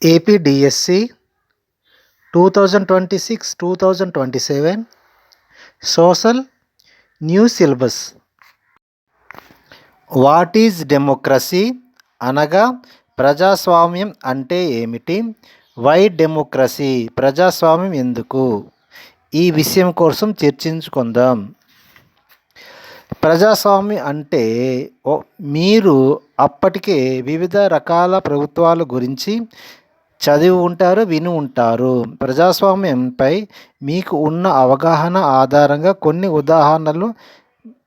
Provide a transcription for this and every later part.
APDSC 2026-2027 social new syllabus. What is democracy అనగా ప్రజాస్వామ్యం అంటే ఏమిటి? వై డెమోక్రసీ ప్రజాస్వామ్యం ఎందుకు? ఈ విషయం కోసం చర్చించుకుందాం. ప్రజాస్వామ్యం అంటే మీరు అప్పటికే వివిధ రకాల ప్రభుత్వాల గురించి చదివి ఉంటారు, విని ఉంటారు. ప్రజాస్వామ్యంపై మీకు ఉన్న అవగాహన ఆధారంగా కొన్ని ఉదాహరణలు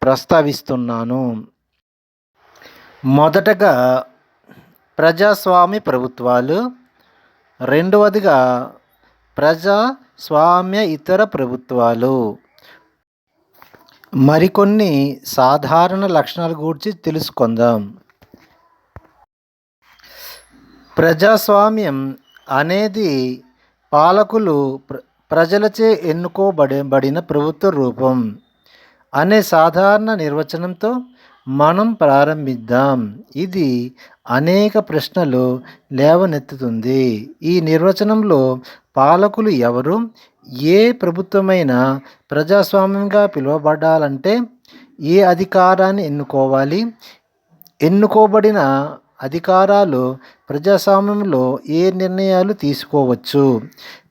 ప్రస్తావిస్తున్నాను. మొదటగా ప్రజాస్వామ్య ప్రభుత్వాలు, రెండవదిగా ప్రజాస్వామ్య ఇతర ప్రభుత్వాలు. మరికొన్ని సాధారణ లక్షణాల గురించి తెలుసుకుందాం. ప్రజాస్వామ్యం అనేది పాలకులు ప్రజలచే ఎన్నుకోబడిన ప్రభుత్వ రూపం అనే సాధారణ నిర్వచనంతో మనం ప్రారంభిద్దాం. ఇది అనేక ప్రశ్నలు లేవనెత్తుతుంది. ఈ నిర్వచనంలో పాలకులు ఎవరు? ఏ ప్రభుత్వమైనా ప్రజాస్వామ్యంగా పిలువబడాలంటే ఏ అధికారాన్ని ఎన్నుకోవాలి? ఎన్నుకోబడిన అధికారాలు ప్రజాస్వామ్యంలో ఏ నిర్ణయాలు తీసుకోవచ్చు?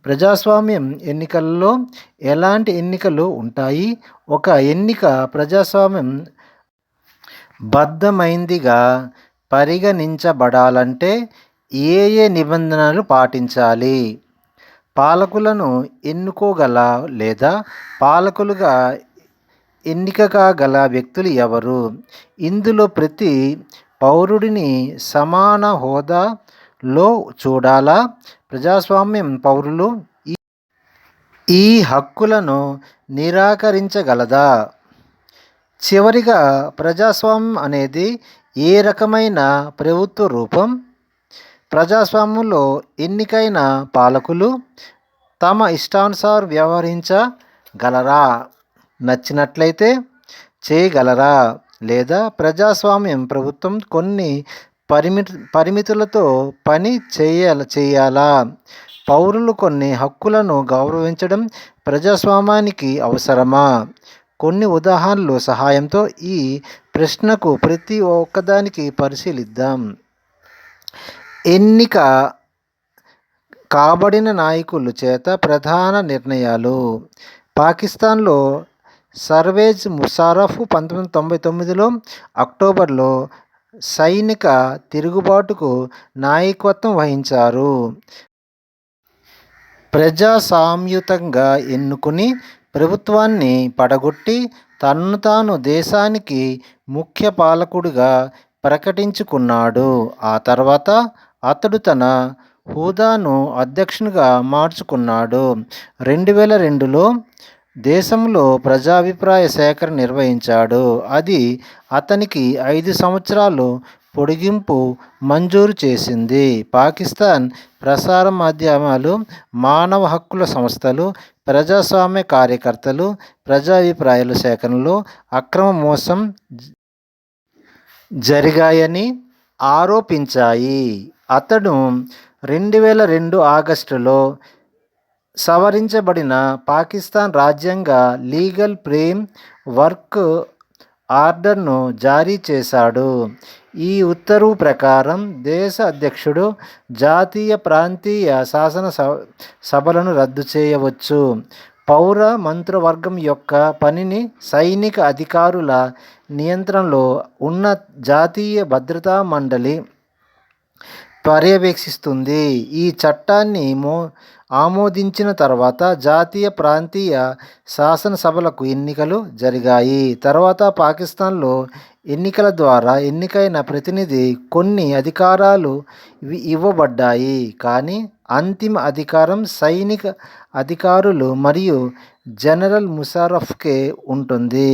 ప్రజాస్వామ్యం ఎన్నికల్లో ఎలాంటి ఎన్నికలు ఉంటాయి? ఒక ఎన్నిక ప్రజాస్వామ్యం బద్ధమైందిగా పరిగణించబడాలంటే ఏ ఏ నిబంధనలు పాటించాలి? పాలకులను ఎన్నుకోగల లేదా పాలకులుగా ఎన్నిక కాగల వ్యక్తులు ఎవరు? ఇందులో ప్రతి పౌరుడిని సమాన హోదాలో చూడాలా? ప్రజాస్వామ్యం పౌరులు ఈ హక్కులను నిరాకరించగలదా? చివరిగా ప్రజాస్వామ్యం అనేది ఏ రకమైన ప్రభుత్వ రూపం? ప్రజాస్వామ్యంలో ఎన్నికైన పాలకులు తమ ఇష్టానుసారం వ్యవహరించగలరా? నచ్చినట్లయితే చేయగలరా? లేదా ప్రజాస్వామ్యం ప్రభుత్వం కొన్ని పరిమితులతో పని చేయాలా? పౌరులు కొన్ని హక్కులను గౌరవించడం ప్రజాస్వామ్యానికి అవసరమా? కొన్ని ఉదాహరణల సహాయంతో ఈ ప్రశ్నకు ప్రతి ఒక్కదానికి పరిశీలిద్దాం. ఎన్నిక కాబడిన నాయకుల చేత ప్రధాన నిర్ణయాలు. పాకిస్తాన్లో పర్వేజ్ ముషర్రఫ్ 1999లో అక్టోబర్లో సైనిక తిరుగుబాటుకు నాయకత్వం వహించారు. ప్రజాస్వామ్యయుతంగా ఎన్నుకుని ప్రభుత్వాన్ని పడగొట్టి తనను తాను దేశానికి ముఖ్య పాలకుడిగా ప్రకటించుకున్నాడు. ఆ తర్వాత అతడు తన హోదాను అధ్యక్షునిగా మార్చుకున్నాడు. 2002లో దేశంలో ప్రజాభిప్రాయ సేకరణ నిర్వహించాడు. అది అతనికి 5 సంవత్సరాలు పొడిగింపు మంజూరు చేసింది. పాకిస్తాన్ ప్రసార మాధ్యమాలు, మానవ హక్కుల సంస్థలు, ప్రజాస్వామ్య కార్యకర్తలు ప్రజాభిప్రాయాల సేకరణలో అక్రమ మోసం జరిగాయని ఆరోపించాయి. అతడు 2002 ఆగస్టులో సవరించబడిన పాకిస్తాన్ రాజ్యాంగ లీగల్ ఫ్రేమ్ వర్క్ ఆర్డర్ను జారీ చేశాడు. ఈ ఉత్తర్వు ప్రకారం దేశ అధ్యక్షుడు జాతీయ, ప్రాంతీయ శాసన సభలను రద్దు చేయవచ్చు. పౌర మంత్రివర్గం యొక్క పనిని సైనిక అధికారుల నియంత్రణలో ఉన్న జాతీయ భద్రతా మండలి పర్యవేక్షిస్తుంది. ఈ చట్టాన్ని ఆమోదించిన తర్వాత జాతీయ, ప్రాంతీయ శాసనసభలకు ఎన్నికలు జరిగాయి. తర్వాత పాకిస్తాన్లో ఎన్నికల ద్వారా ఎన్నికైన ప్రతినిధి కొన్ని అధికారాలు ఇవ్వబడ్డాయి. కానీ అంతిమ అధికారం సైనిక అధికారులు మరియు జనరల్ ముషర్రఫ్కే ఉంటుంది.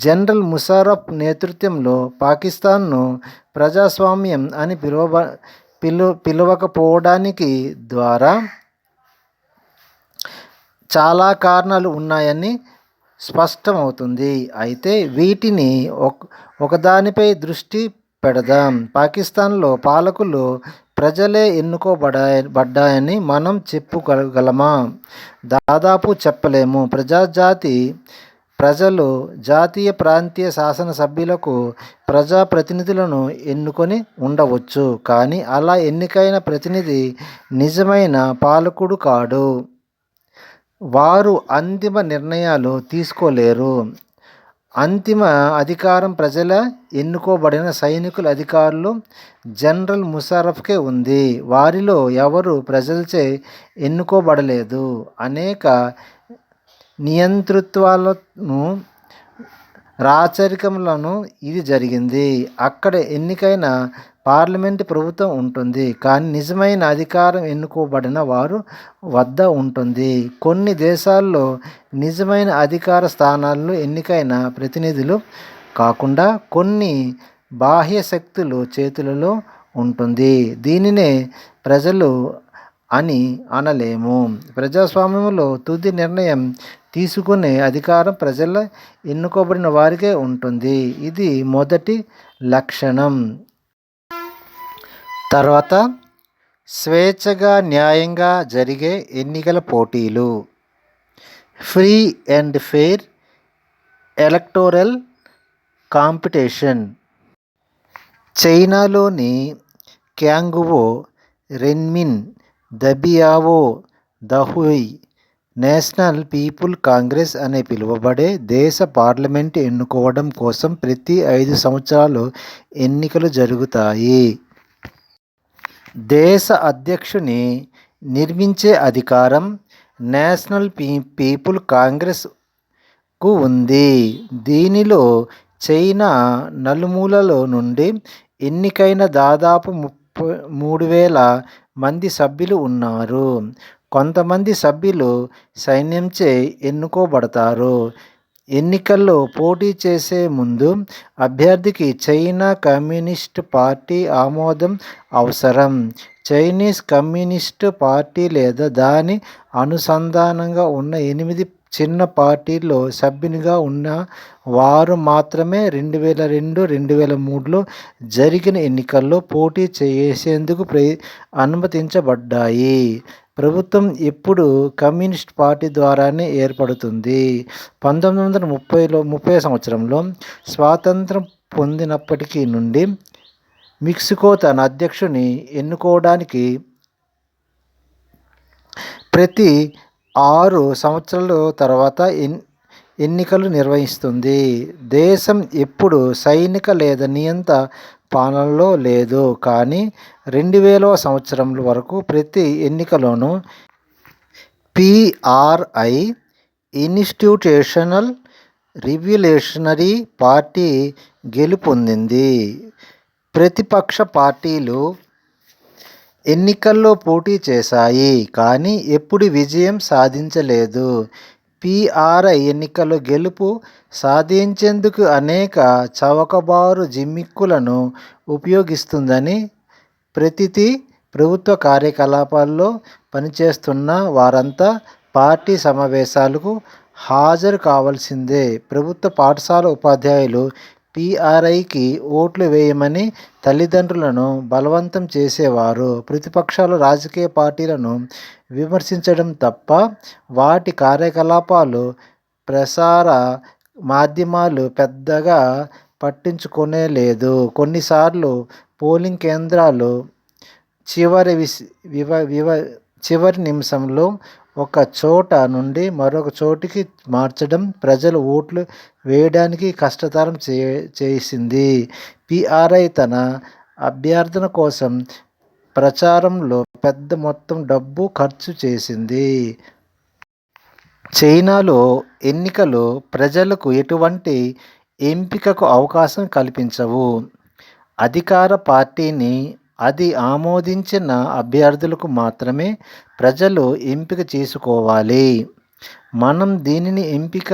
జనరల్ ముషర్రఫ్ నేతృత్వంలో పాకిస్తాన్ను ప్రజాస్వామ్యం అని పిలవకపోవడానికి ద్వారా చాలా కారణాలు ఉన్నాయని స్పష్టమవుతుంది. అయితే వీటిని ఒకదానిపై దృష్టి పెడదాం. పాకిస్తాన్లో పాలకులు ప్రజలే ఎన్నుకోబడ్డాయని మనం చెప్పుకోగలమా? దాదాపు చెప్పలేము. ప్రజలు జాతీయ ప్రాంతీయ శాసనసభ్యులకు ప్రజాప్రతినిధులను ఎన్నుకొని ఉండవచ్చు. కానీ అలా ఎన్నికైన ప్రతినిధి నిజమైన పాలకుడు కాడు. వారు అంతిమ నిర్ణయాలు తీసుకోలేరు. అంతిమ అధికారం ప్రజల ఎన్నుకోబడిన సైనికుల అధికారులు జనరల్ ముషర్రఫ్కే ఉంది. వారిలో ఎవరు ప్రజలచే ఎన్నుకోబడలేదు. అనేక నియంతృత్వాలను రాచరికములను ఇది జరిగింది. అక్కడ ఎన్నికైన పార్లమెంటు ప్రభుత్వం ఉంటుంది. కానీ నిజమైన అధికారం ఎన్నుకోబడిన వారు వద్ద ఉంటుంది. కొన్ని దేశాల్లో నిజమైన అధికార స్థానాల్లో ఎన్నికైన ప్రతినిధులు కాకుండా కొన్ని బాహ్య శక్తులు చేతులలో ఉంటుంది. దీనినే ప్రజలు అని అనలేము. ప్రజాస్వామ్యంలో తుది నిర్ణయం తీసుకునే అధికారం ప్రజల ఎన్నుకోబడిన వారికే ఉంటుంది. ఇది మొదటి లక్షణం. తర్వాత స్వేచ్ఛగా న్యాయంగా జరిగే ఎన్నికల పోటీలు. Free and fair electoral competition. చైనాలోని క్యాంగువో, రెన్మిన్, దబియావో, దహుయ్ నేషనల్ పీపుల్ కాంగ్రెస్ అని పిలువబడే దేశ పార్లమెంటు ఎన్నుకోవడం కోసం ప్రతి 5 సంవత్సరాలు ఎన్నికలు జరుగుతాయి. దేశ అధ్యక్షుని నిర్మించే అధికారం నేషనల్ పీపుల్ కాంగ్రెస్కు ఉంది. దీనిలో చైనా నలుమూలల నుండి ఎన్నికైన దాదాపు 33,000 మంది సభ్యులు ఉన్నారు. కొంతమంది సభ్యులు సైన్యంచే ఎన్నుకోబడతారు. ఎన్నికల్లో పోటీ చేసే ముందు అభ్యర్థికి చైనా కమ్యూనిస్టు పార్టీ ఆమోదం అవసరం. చైనీస్ కమ్యూనిస్టు పార్టీ లేదా దాని అనుసంధానంగా ఉన్న 8 చిన్న పార్టీల్లో సభ్యునిగా ఉన్న వారు మాత్రమే 2002, 2003లో జరిగిన ఎన్నికల్లో పోటీ చేసేందుకు అనుమతించబడ్డాయి. ప్రభుత్వం ఎప్పుడూ కమ్యూనిస్ట్ పార్టీ ద్వారానే ఏర్పడుతుంది. 1930 సంవత్సరంలో స్వాతంత్రం పొందినప్పటి నుండి మెక్సికో తన అధ్యక్షుని ఎన్నుకోవడానికి ప్రతి 6 సంవత్సరాల తర్వాత ఎన్నికలు నిర్వహిస్తుంది. దేశం ఎప్పుడూ సైనిక లేదా నియంత పాలనలో లేదు. కానీ 2000వ సంవత్సరం వరకు ప్రతి ఎన్నికలోనూ పిఆర్ఐ ఇన్స్టిట్యూషనల్ రివల్యూషనరీ పార్టీ గెలుపొందింది. ప్రతిపక్ష పార్టీలు ఎన్నికల్లో పోటీ చేశాయి కానీ ఎప్పుడూ విజయం సాధించలేదు. పిఆర్ఐ ఎన్నికల్లో గెలుపు సాధించేందుకు అనేక చౌకబారు జిమ్మిక్కులను ఉపయోగిస్తుందని ప్రతిదీ ప్రభుత్వ కార్యకలాపాల్లో పనిచేస్తున్న వారంతా పార్టీ సమావేశాలకు హాజరు కావాల్సిందే. ప్రభుత్వ పాఠశాల ఉపాధ్యాయులు పిఆర్ఐకి ఓట్లు వేయమని తల్లిదండ్రులను బలవంతం చేసేవారు. ప్రతిపక్షాలు రాజకీయ పార్టీలను విమర్శించడం తప్ప వాటి కార్యకలాపాలు ప్రసార మాధ్యమాలు పెద్దగా పట్టించుకోలేదు. కొన్నిసార్లు పోలింగ్ కేంద్రాలు చివరి నిమిషంలో ఒక చోట నుండి మరొక చోటికి మార్చడం ప్రజలు ఓట్లు వేయడానికి కష్టతరం చేసింది. పిఆర్ఐ తన అభ్యర్థన కోసం ప్రచారంలో పెద్ద మొత్తం డబ్బు ఖర్చు చేసింది. చైనాలో ఎన్నికలు ప్రజలకు ఎటువంటి ఎంపికకు అవకాశం కల్పించవు. అధికార పార్టీని అది ఆమోదించిన అభ్యర్థులకు మాత్రమే ప్రజలు ఎంపిక చేసుకోవాలి. మనం దీనిని ఎంపిక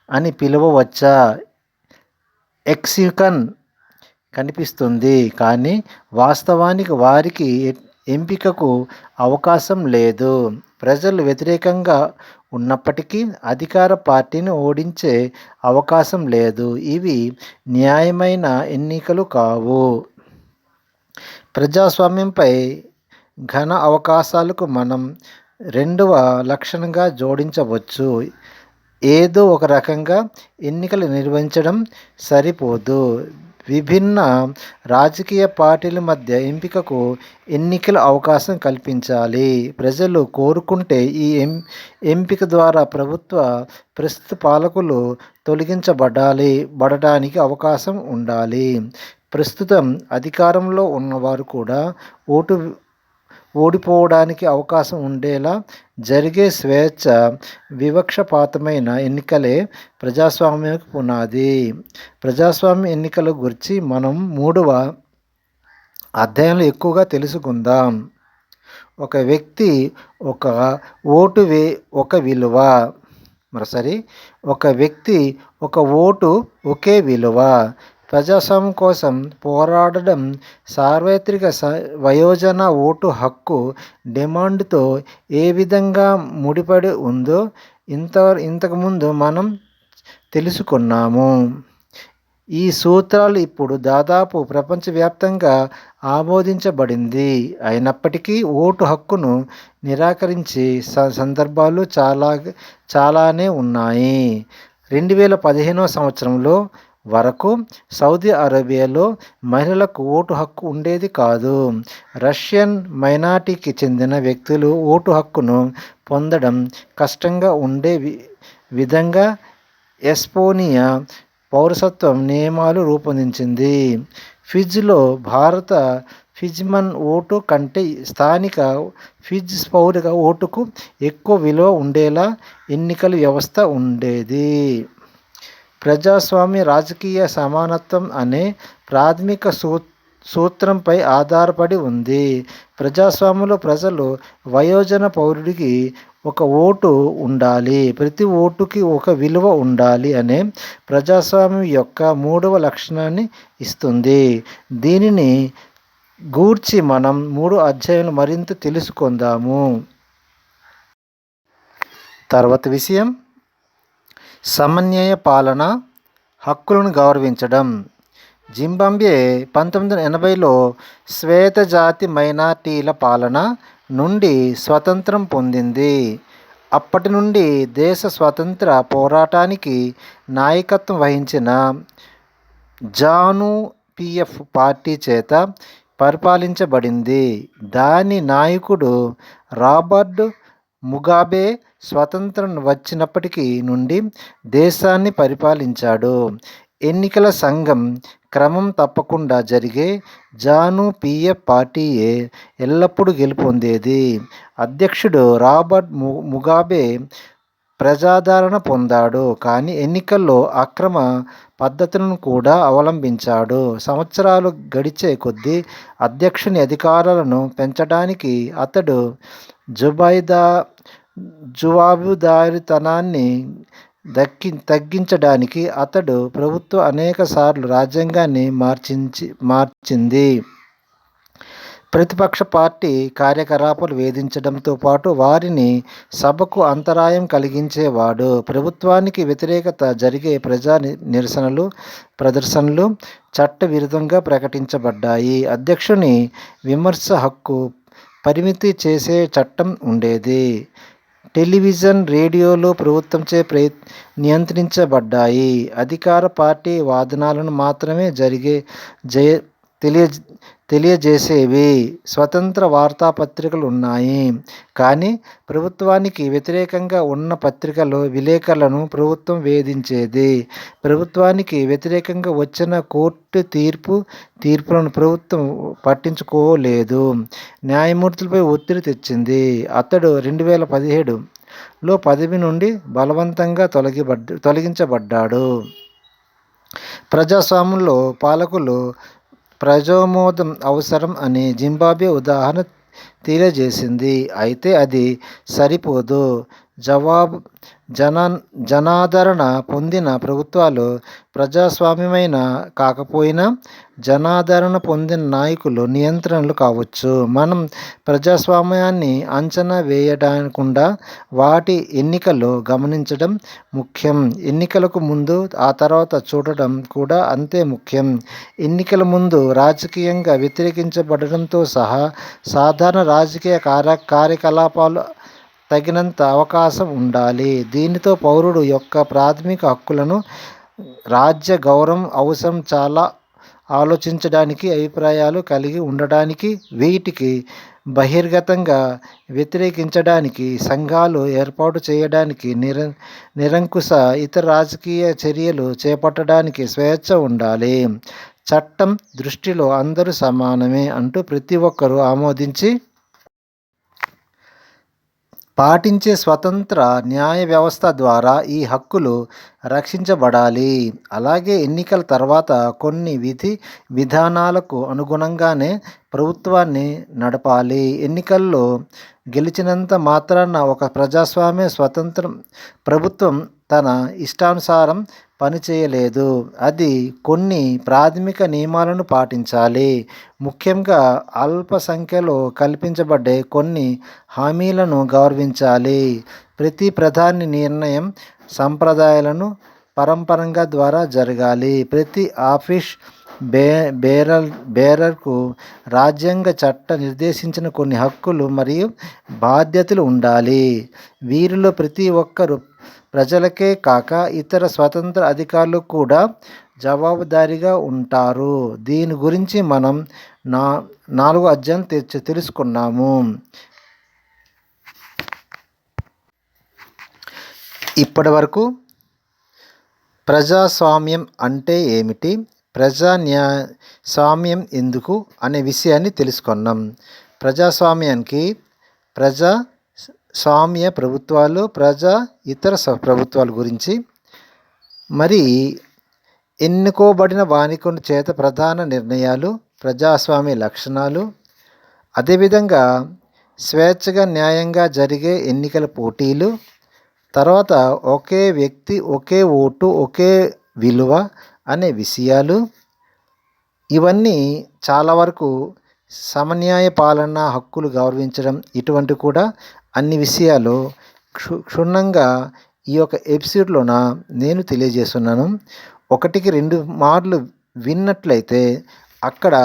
అని పిలవవచ్చా? ఎలక్షన్ కనిపిస్తుంది కానీ వాస్తవానికి వారికి ఎంపికకు అవకాశం లేదు. ప్రజలు వ్యతిరేకంగా ఉన్నప్పటికీ అధికార పార్టీని ఓడించే అవకాశం లేదు. ఇవి న్యాయమైన ఎన్నికలు కావు. ప్రజాస్వామ్యంపై ఘన అవకాశాలకు మనం రెండవ లక్షణంగా జోడించవచ్చు. ఏదో ఒక రకంగా ఎన్నికలు నిర్వహించడం సరిపోదు. విభిన్న రాజకీయ పార్టీల మధ్య ఎంపికకు ఎన్నికల అవకాశం కల్పించాలి. ప్రజలు కోరుకుంటే ఈ ఎంపిక ద్వారా ప్రస్తుత పాలకులు బడడానికి అవకాశం ఉండాలి. ప్రస్తుతం అధికారంలో ఉన్నవారు కూడా ఓడిపోవడానికి అవకాశం ఉండేలా జరిగే స్వేచ్ఛ వివక్షపాతమైన ఎన్నికలే ప్రజాస్వామ్యానికి పునాది. ప్రజాస్వామ్య ఎన్నికల గురించి మనం 3వ అధ్యాయంలో ఎక్కువగా తెలుసుకుందాం. ఒక వ్యక్తి ఒక ఓటు ఒక విలువ. మరోసారి, ఒక వ్యక్తి ఒక ఓటు ఒకే విలువ. ప్రజాస్వామ్యం కోసం పోరాడడం సార్వత్రిక వయోజన ఓటు హక్కు డిమాండ్తో ఏ విధంగా ముడిపడి ఉందో ఇంతకుముందు మనం తెలుసుకున్నాము. ఈ సూత్రాలు ఇప్పుడు దాదాపు ప్రపంచవ్యాప్తంగా ఆమోదించబడింది. అయినప్పటికీ ఓటు హక్కును నిరాకరించే సందర్భాలు చాలానే ఉన్నాయి. 2015వ సంవత్సరంలో వరకు సౌదీ అరేబియాలో మహిళలకు ఓటు హక్కు ఉండేది కాదు. రష్యన్ మైనారిటీకి చెందిన వ్యక్తులు ఓటు హక్కును పొందడం కష్టంగా ఉండే విధంగా ఎస్టోనియా పౌరసత్వం నియమాలు రూపొందించింది. ఫిజ్లో భారత ఫిజ్మన్ ఓటు కంటే స్థానిక ఫిజ్ పౌర ఓటుకు ఎక్కువ విలువ ఉండేలా ఎన్నికల వ్యవస్థ ఉండేది. ప్రజాస్వామ్య రాజకీయ సమానత్వం అనే ప్రాథమిక సూత్రంపై ఆధారపడి ఉంది. ప్రజాస్వామ్యంలో ప్రజలు వయోజన పౌరుడికి ఒక ఓటు ఉండాలి, ప్రతి ఓటుకి ఒక విలువ ఉండాలి అనే ప్రజాస్వామ్యం యొక్క 3వ లక్షణాన్ని ఇస్తుంది. దీనిని గూర్చి మనం 3 అధ్యాయంలో మరింత తెలుసుకుందాము. తర్వాత విషయం, సమన్వయ పాలన, హక్కులను గౌరవించడం. జింబాబ్వే 1980లో శ్వేతజాతి మైనారిటీల పాలన నుండి స్వతంత్రం పొందింది. అప్పటి నుండి దేశ స్వాతంత్ర పోరాటానికి నాయకత్వం వహించిన జాను-పిఎఫ్ పార్టీ చేత పరిపాలించబడింది. దాని నాయకుడు రాబర్ట్ ముగాబే స్వతంత్రం వచ్చినప్పటి నుండి దేశాన్ని పరిపాలించాడు. ఎన్నికల సంఘం క్రమం తప్పకుండా జరిగే జాను-పిఎఫ్ పార్టీయే ఎల్లప్పుడూ గెలుపొందేది. అధ్యక్షుడు రాబర్ట్ ముగాబే ప్రజాదరణ పొందాడు, కానీ ఎన్నికల్లో అక్రమ పద్ధతులను కూడా అవలంబించాడు. సంవత్సరాలు గడిచే కొద్దీ అధ్యక్షుని అధికారాలను పెంచడానికి అతడు జవాబుదారీతనాన్ని తగ్గించడానికి అతడు ప్రభుత్వం అనేకసార్లు రాజ్యాంగాన్ని మార్చింది. ప్రతిపక్ష పార్టీ కార్యకలాపాలు వేధించడంతో పాటు వారిని సభకు అంతరాయం కలిగించేవాడు. ప్రభుత్వానికి వ్యతిరేకత జరిగే ప్రజా ప్రదర్శనలు చట్టవిరుద్ధంగా ప్రకటించబడ్డాయి. అధ్యక్షుని విమర్శ హక్కు పరిమితి చేసే చట్టం ఉండేది. టెలివిజన్, రేడియోలు ప్రభుత్వంచే నియంత్రించబడ్డాయి. అధికార పార్టీ వాదనలను మాత్రమే తెలియజేసేవి. స్వతంత్ర వార్తాపత్రికలు ఉన్నాయి, కానీ ప్రభుత్వానికి వ్యతిరేకంగా ఉన్న విలేకరులను ప్రభుత్వం వేధించేది. ప్రభుత్వానికి వ్యతిరేకంగా వచ్చిన కోర్టు తీర్పులను ప్రభుత్వం పట్టించుకోలేదు, న్యాయమూర్తులపై ఒత్తిడి తెచ్చింది. అతడు 2017లో పదవి నుండి బలవంతంగా తొలగించబడ్డాడు. ప్రజాస్వామ్యంలో పాలకులు ప్రజామోదం అవసరం అని జింబాబ్వే ఉదాహరణ తెలియజేసింది. అయితే అది సరిపోదు. జవాబు జనాదరణ పొందిన ప్రభుత్వాలు ప్రజాస్వామ్యమైన కాకపోయినా జనాదరణ పొందిన నాయకులు నియంత్రణలు కావచ్చు. మనం ప్రజాస్వామ్యాన్ని అంచనా వేయకుండా వాటి ఎన్నికలు గమనించడం ముఖ్యం. ఎన్నికలకు ముందు ఆ తర్వాత చూడడం కూడా అంతే ముఖ్యం. ఎన్నికల ముందు రాజకీయంగా వ్యతిరేకించబడడంతో సహా సాధారణ రాజకీయ కార్యకలాపాలు తగినంత అవకాశం ఉండాలి. దీనితో పౌరుడు యొక్క ప్రాథమిక హక్కులను, రాజ్య గౌరవం అవసరం చాలా ఆలోచించడానికి, అభిప్రాయాలు కలిగి ఉండడానికి, వీటికి బహిర్గతంగా వ్యతిరేకించడానికి, సంఘాలు ఏర్పాటు చేయడానికి, నిరంకుశ ఇతర రాజకీయ చర్యలు చేపట్టడానికి స్వేచ్ఛ ఉండాలి. చట్టం దృష్టిలో అందరూ సమానమే అంటూ ప్రతి ఒక్కరూ ఆమోదించి పాటించే స్వతంత్ర న్యాయ వ్యవస్థ ద్వారా ఈ హక్కులు రక్షించబడాలి. అలాగే ఎన్నికల తర్వాత కొన్ని విధానాలకు అనుగుణంగానే ప్రభుత్వాన్ని నడపాలి. ఎన్నికల్లో గెలిచినంత మాత్రాన ఒక ప్రజాస్వామ్య స్వతంత్ర ప్రభుత్వం తన ఇష్టానుసారం పనిచేయలేదు. అది కొన్ని ప్రాథమిక నియమాలను పాటించాలి. ముఖ్యంగా అల్పసంఖ్యలో కల్పించబడ్డే కొన్ని హామీలను గౌరవించాలి. ప్రతి ప్రధాని నిర్ణయం సంప్రదాయాలను పరంపరంగా ద్వారా జరగాలి. ప్రతి ఆఫీస్ బేరర్కు రాజ్యాంగ చట్ట నిర్దేశించిన కొన్ని హక్కులు మరియు బాధ్యతలు ఉండాలి. వీరిలో ప్రతి ఒక్కరూ ప్రజలకే కాక ఇతర స్వతంత్ర అధికారులు కూడా జవాబుదారీగా ఉంటారు. దీని గురించి మనం 4వ అధ్యాయం తెలుసుకున్నాము. ఇప్పటివరకు ప్రజాస్వామ్యం అంటే ఏమిటి, స్వామ్యం ఎందుకు అనే విషయాన్ని తెలుసుకున్నాం. ప్రజాస్వామ్యానికి ప్రజాస్వామ్య ప్రభుత్వాలు, ఇతర ప్రభుత్వాల గురించి, మరి ఎన్నుకోబడిన వానికుని చేత ప్రధాన నిర్ణయాలు, ప్రజాస్వామ్య లక్షణాలు, అదేవిధంగా స్వేచ్ఛగా న్యాయంగా జరిగే ఎన్నికల పోటీలు, తర్వాత ఒకే వ్యక్తి ఒకే ఓటు ఒకే విలువ అనే విషయాలు, ఇవన్నీ చాలా వరకు సమన్యాయ పాలన, హక్కులు గౌరవించడం, ఇటువంటి కూడా అన్ని విషయాలు క్షుణ్ణంగా ఈ యొక్క ఎపిసోడ్లోన నేను తెలియజేస్తున్నాను. 1కి 2 మార్లు విన్నట్లయితే అక్కడ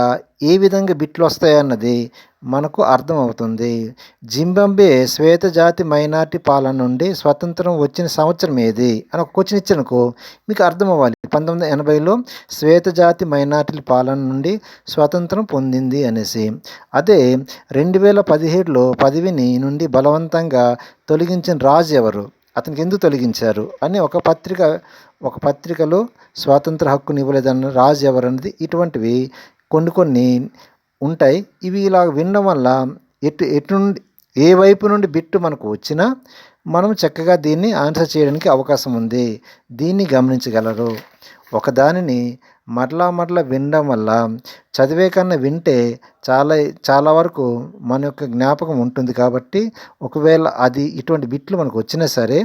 ఏ విధంగా బిట్లు వస్తాయన్నది మనకు అర్థమవుతుంది. జింబాబ్వే శ్వేతజాతి మైనార్టీ పాలన నుండి స్వతంత్రం వచ్చిన సంవత్సరం ఏది అని ఒక క్వశ్చన్ ఇచ్చానుకో మీకు అర్థం అవ్వాలి. 1980లో శ్వేతజాతి మైనార్టీల పాలన నుండి స్వతంత్రం పొందింది అనేసి. అదే 2017లో పదవిని నుండి బలవంతంగా తొలగించిన రాజు ఎవరు, అతనికి ఎందుకు తొలగించారు అని ఒక పత్రికలో స్వాతంత్ర హక్కుని ఇవ్వలేదన్న రాజు ఎవరు అనేది, ఇటువంటివి కొన్ని ఉంటాయి. ఇవి ఇలా వినడం వల్ల ఏ వైపు నుండి బిట్టు మనకు వచ్చినా మనం చక్కగా దీన్ని ఆన్సర్ చేయడానికి అవకాశం ఉంది. దీన్ని గమనించగలరు. ఒకదానిని మరలా వినడం వల్ల చదివే కన్నా వింటే చాలా వరకు మన యొక్క జ్ఞాపకం ఉంటుంది. కాబట్టి ఒకవేళ ఇటువంటి బిట్లు మనకు వచ్చినా సరే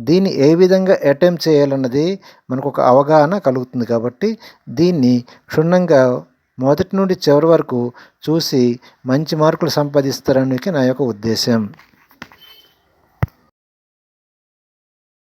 దీన్ని ఏ విధంగా అటెంప్ట్ చేయాలన్నది మనకు ఒక అవగాహన కలుగుతుంది. కాబట్టి దీన్ని క్షుణ్ణంగా మొదటి నుండి చివరి వరకు చూసి మంచి మార్కులు సంపాదిస్తారని నా యొక్క ఉద్దేశం.